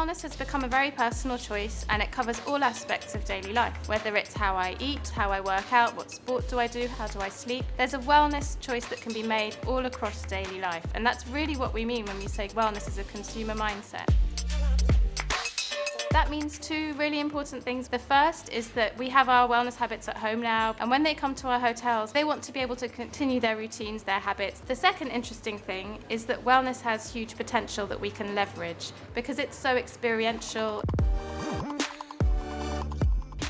Wellness has become a very personal choice, and it covers all aspects of daily life. Whether it's how I eat, how I work out, what sport do I do, how do I sleep, there's a wellness choice that can be made all across daily life. And that's really what we mean when we say wellness is a consumer mindset. That means two really important things. The first is that we have our wellness habits at home now, and when they come to our hotels, they want to be able to continue their routines, their habits. The second interesting thing is that wellness has huge potential that we can leverage because it's so experiential.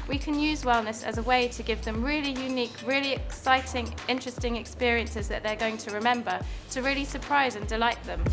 We can use wellness as a way to give them really unique, really exciting, interesting experiences that they're going to remember, to really surprise and delight them.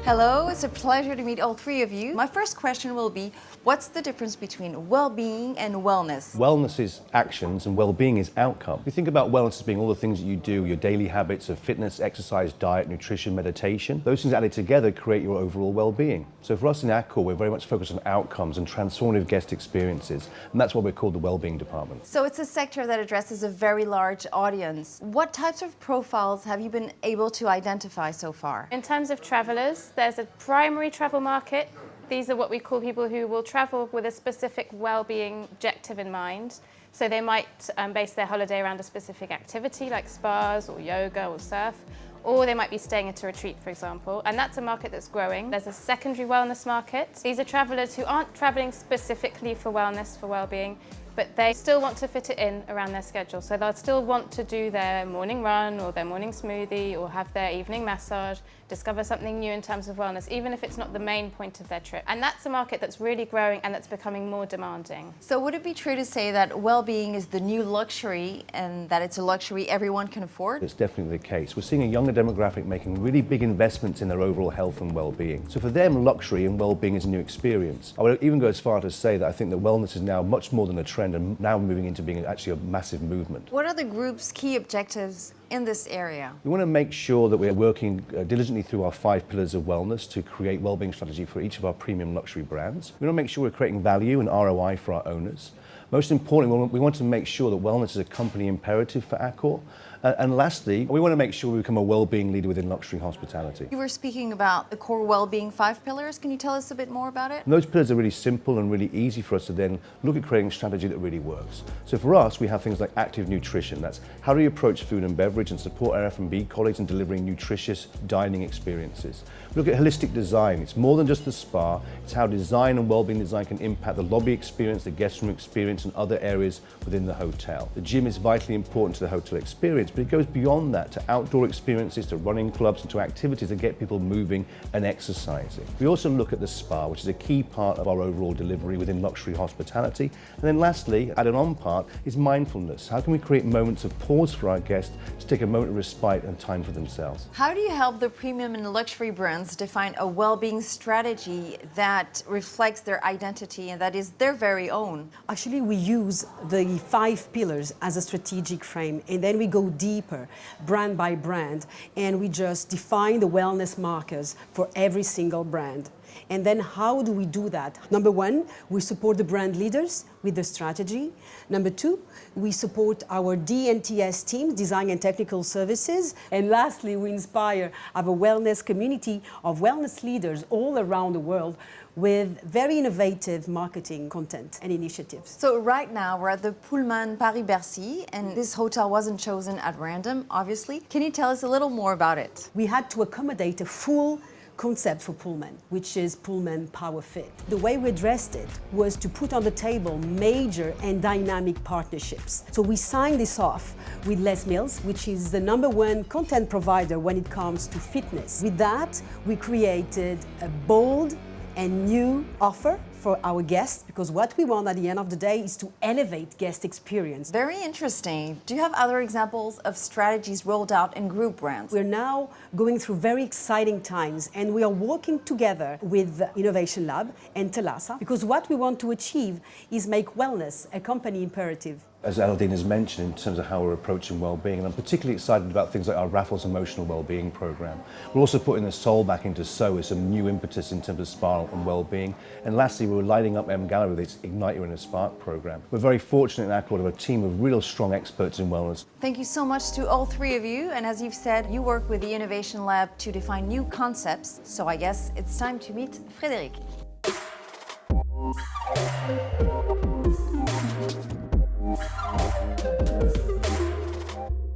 Hello, it's a pleasure to meet all three of you. My first question will be, what's the difference between well-being and wellness? Wellness is actions and well-being is outcome. If you think about wellness as being all the things that you do, your daily habits of fitness, exercise, diet, nutrition, meditation, those things added together create your overall well-being. So for us in Accor, we're very much focused on outcomes and transformative guest experiences, and that's why we're called the Wellbeing Department. So it's a sector that addresses a very large audience. What types of profiles have you been able to identify so far? In terms of travellers, there's a primary travel market. These are what we call people who will travel with a specific well-being objective in mind. So they might base their holiday around a specific activity like spas or yoga or surf, or they might be staying at a retreat, for example, and that's a market that's growing. There's a secondary wellness market. These are travellers who aren't travelling specifically for wellness, for well-being, but they still want to fit it in around their schedule. So they'll still want to do their morning run or their morning smoothie or have their evening massage, discover something new in terms of wellness, even if it's not the main point of their trip. And that's a market that's really growing and that's becoming more demanding. So would it be true to say that well-being is the new luxury and that it's a luxury everyone can afford? It's definitely the case. We're seeing a younger demographic making really big investments in their overall health and well-being. So for them, luxury and well-being is a new experience. I would even go as far to say that I think that wellness is now much more than a trend and now moving into being actually a massive movement. What are the group's key objectives in this area? We want to make sure that we're working diligently through our 5 pillars of wellness to create wellbeing strategy for each of our premium luxury brands. We want to make sure we're creating value and ROI for our owners. Most importantly, we want to make sure that wellness is a company imperative for Accor. And lastly, we want to make sure we become a well-being leader within luxury hospitality. You were speaking about the core well-being 5 pillars. Can you tell us a bit more about it? And those pillars are really simple and really easy for us to then look at creating a strategy that really works. So for us, we have things like active nutrition. That's how do you approach food and beverage and support our F&B colleagues in delivering nutritious dining experiences. We look at holistic design. It's more than just the spa. It's how design and well-being design can impact the lobby experience, the guest room experience, and other areas within the hotel. The gym is vitally important to the hotel experience, but it goes beyond that to outdoor experiences, to running clubs, and to activities that get people moving and exercising. We also look at the spa, which is a key part of our overall delivery within luxury hospitality. And then lastly, added on part, is mindfulness. How can we create moments of pause for our guests to take a moment of respite and time for themselves? How do you help the premium and luxury brands define a well-being strategy that reflects their identity and that is their very own? Actually, we use the 5 pillars as a strategic frame, and then we go deeper, brand by brand, and we just define the wellness markers for every single brand. And then how do we do that? Number 1, we support the brand leaders with the strategy. Number 2, we support our D&TS teams, design and technical services. And lastly, we inspire our wellness community of wellness leaders all around the world with very innovative marketing content and initiatives. So right now we're at the Pullman Paris-Bercy, and this hotel wasn't chosen at random, obviously. Can you tell us a little more about it? We had to accommodate a full concept for Pullman, which is Pullman Power Fit. The way we addressed it was to put on the table major and dynamic partnerships. So we signed this off with Les Mills, which is the #1 content provider when it comes to fitness. With that, we created a bold and new offer for our guests, because what we want at the end of the day is to elevate guest experience. Very interesting. Do you have other examples of strategies rolled out in group brands? We're now going through very exciting times, and we are working together with Innovation Lab and Telasa, because what we want to achieve is make wellness a company imperative. As Eldine has mentioned, in terms of how we're approaching well-being, and I'm particularly excited about things like our Raffles Emotional Wellbeing Programme. We're also putting the soul back into SO with some new impetus in terms of spa and well-being. And lastly, we're lighting up M Gallery with its Ignite Your Inner Spark programme. We're very fortunate in Accord to have a team of real strong experts in wellness. Thank you so much to all three of you. And as you've said, you work with the Innovation Lab to define new concepts. So I guess it's time to meet Frédéric.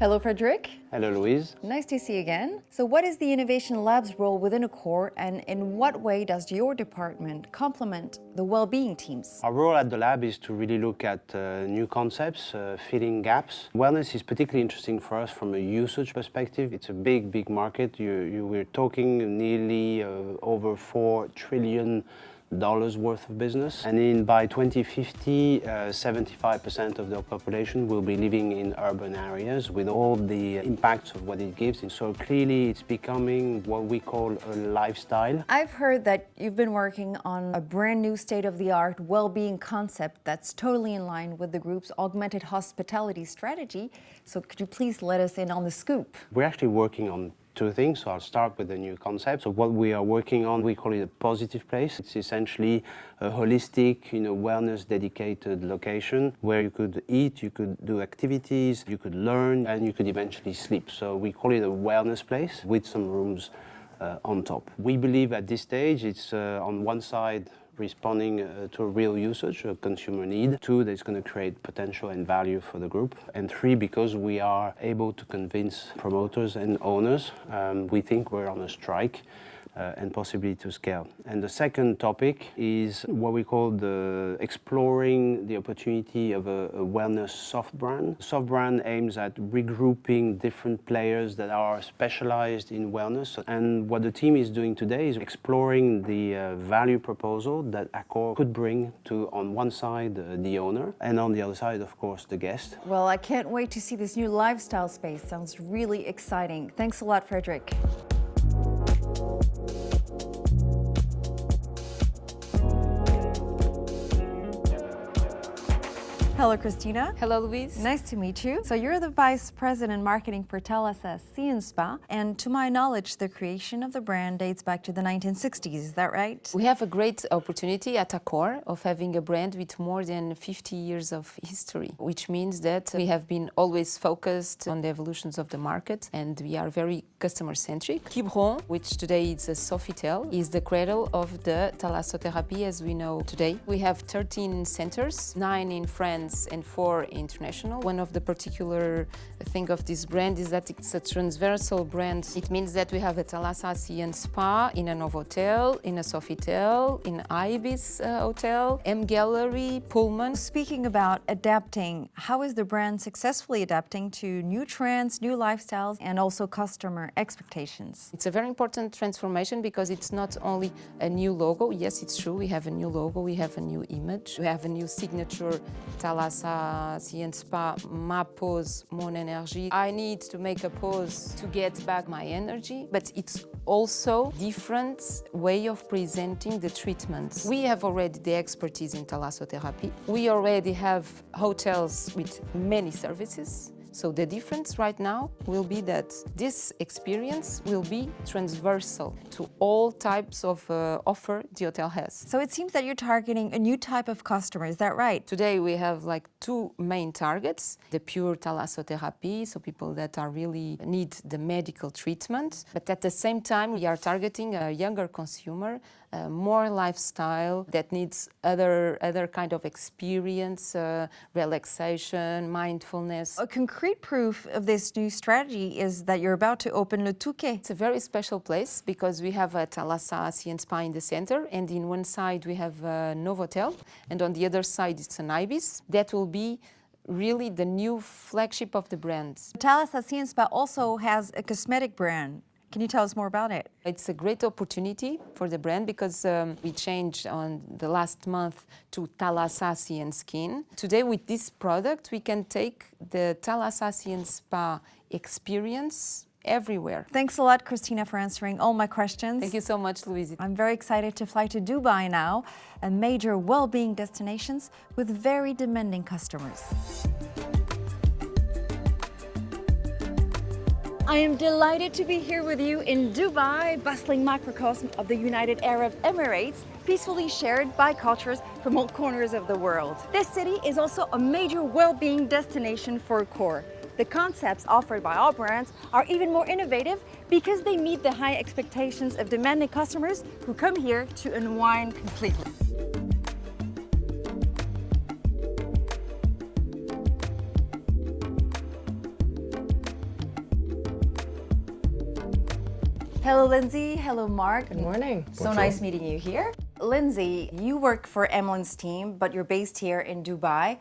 Hello, Frédéric. Hello, Louise. Nice to see you again. So what is the Innovation Lab's role within Accor, and in what way does your department complement the well-being teams? Our role at the lab is to really look at new concepts, filling gaps. Wellness is particularly interesting for us from a usage perspective. It's a big market. We're talking nearly over $4 trillion worth of business. And by 2050, 75% of the population will be living in urban areas with all the impacts of what it gives. And so clearly it's becoming what we call a lifestyle. I've heard that you've been working on a brand new state-of-the-art well-being concept that's totally in line with the group's augmented hospitality strategy. So could you please let us in on the scoop? We're actually working on two things. So I'll start with the new concept. So what we are working on, we call it a positive place. It's essentially a holistic, wellness dedicated location where you could eat, you could do activities, you could learn, and you could eventually sleep. So we call it a wellness place with some rooms on top. We believe at this stage it's on one side responding to a real usage, a consumer need. Two, that it's going to create potential and value for the group. And three, because we are able to convince promoters and owners, we think we're on a strike and possibly to scale. And the second topic is what we call exploring the opportunity of a wellness soft brand. Soft brand aims at regrouping different players that are specialized in wellness. And what the team is doing today is exploring the value proposal that Accor could bring to, on one side, the owner, and on the other side, of course, the guest. Well, I can't wait to see this new lifestyle space. Sounds really exciting. Thanks a lot, Frédéric. Hello, Christina. Hello, Louise. Nice to meet you. So you're the Vice President Marketing for Thalassa Sea and Spa, and to my knowledge, the creation of the brand dates back to the 1960s, is that right? We have a great opportunity at Accor of having a brand with more than 50 years of history, which means that we have been always focused on the evolutions of the market, and we are very customer-centric. Quiberon, which today is a Sofitel, is the cradle of the thalassotherapy as we know today. We have 13 centers, 9 in France and 4 international. One of the particular thing of this brand is that it's a transversal brand. It means that we have a Thalassa Sea and Spa in a Novotel, in a Sofitel, in Ibis Hotel, M Gallery, Pullman. Speaking about adapting, how is the brand successfully adapting to new trends, new lifestyles, and also customer expectations? It's a very important transformation because it's not only a new logo. Yes, it's true, we have a new logo, we have a new image, we have a new signature Thalassa Sea and Spa, ma pose, mon énergie. I need to make a pose to get back my energy, but it's also different way of presenting the treatments. We have already the expertise in thalassotherapy. We already have hotels with many services. So the difference right now will be that this experience will be transversal to all types of offer the hotel has. So it seems that you're targeting a new type of customer, is that right? Today we have like 2 main targets, the pure thalassotherapy, so people that are really need the medical treatment, but at the same time we are targeting a younger consumer, more lifestyle that needs other kind of experience, relaxation, mindfulness. A concrete proof of this new strategy is that you're about to open Le Touquet. It's a very special place because we have a Thalassa Sea and Spa in the center, and in one side we have a Novotel, and on the other side it's an Ibis. That will be really the new flagship of the brand. Thalassa Sea and Spa also has a cosmetic brand. Can you tell us more about it? It's a great opportunity for the brand because we changed on the last month to Thalassa Sea and Skin. Today with this product we can take the Thalassa Sea and Spa experience everywhere. Thanks a lot, Christina, for answering all my questions. Thank you so much, Louise. I'm very excited to fly to Dubai now, a major well-being destination with very demanding customers. I am delighted to be here with you in Dubai, bustling microcosm of the United Arab Emirates, peacefully shared by cultures from all corners of the world. This city is also a major well-being destination for core. The concepts offered by our brands are even more innovative because they meet the high expectations of demanding customers who come here to unwind completely. Hello, Lindsay. Hello, Mark. Good morning. So nice meeting you here. Lindsay, you work for Emily's team, but you're based here in Dubai.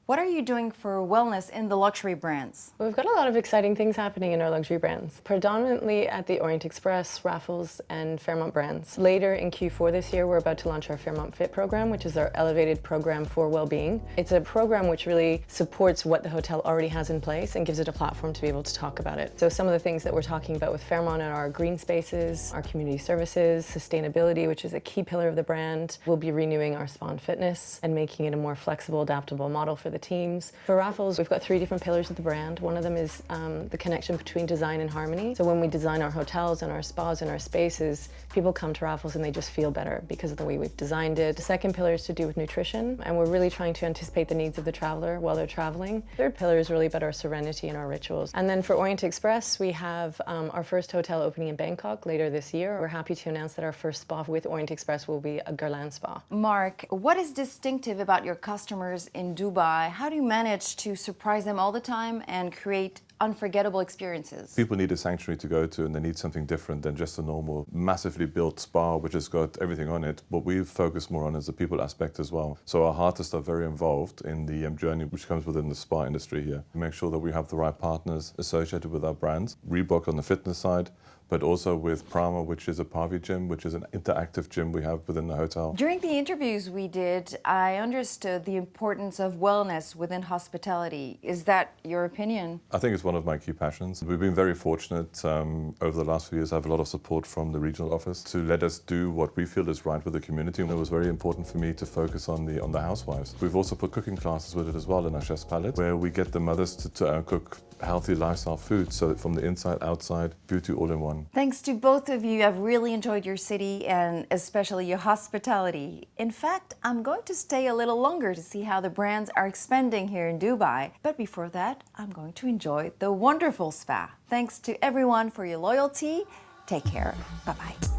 What are you doing for wellness in the luxury brands? We've got a lot of exciting things happening in our luxury brands, predominantly at the Orient Express, Raffles, and Fairmont brands. Later in Q4 this year, we're about to launch our Fairmont Fit program, which is our elevated program for well-being. It's a program which really supports what the hotel already has in place and gives it a platform to be able to talk about it. So some of the things that we're talking about with Fairmont are our green spaces, our community services, sustainability, which is a key pillar of the brand. We'll be renewing our spa and fitness and making it a more flexible, adaptable model for the teams. For Raffles, we've got 3 different pillars of the brand. One of them is the connection between design and harmony. So when we design our hotels and our spas and our spaces, people come to Raffles and they just feel better because of the way we've designed it. The second pillar is to do with nutrition, and we're really trying to anticipate the needs of the traveler while they're traveling. Third pillar is really about our serenity and our rituals. And then for Orient Express, we have our first hotel opening in Bangkok later this year. We're happy to announce that our first spa with Orient Express will be a Guerlain spa. Mark, what is distinctive about your customers in Dubai? How do you manage to surprise them all the time and create unforgettable experiences? People need a sanctuary to go to, and they need something different than just a normal, massively built spa which has got everything on it. What we focus more on is the people aspect as well. So our artists are very involved in the journey which comes within the spa industry here. We make sure that we have the right partners associated with our brands. Reebok on the fitness side, but also with Prama, which is a Pavi gym, which is an interactive gym we have within the hotel. During the interviews we did, I understood the importance of wellness within hospitality. Is that your opinion? I think it's one of my key passions. We've been very fortunate over the last few years. I have a lot of support from the regional office to let us do what we feel is right with the community. And it was very important for me to focus on the housewives. We've also put cooking classes with it as well in our chef's palette, where we get the mothers to cook healthy lifestyle food, so from the inside, outside, beauty all in one. Thanks to both of you. I've really enjoyed your city and especially your hospitality. In fact, I'm going to stay a little longer to see how the brands are expanding here in Dubai. But before that, I'm going to enjoy the wonderful spa. Thanks to everyone for your loyalty. Take care. Bye-bye.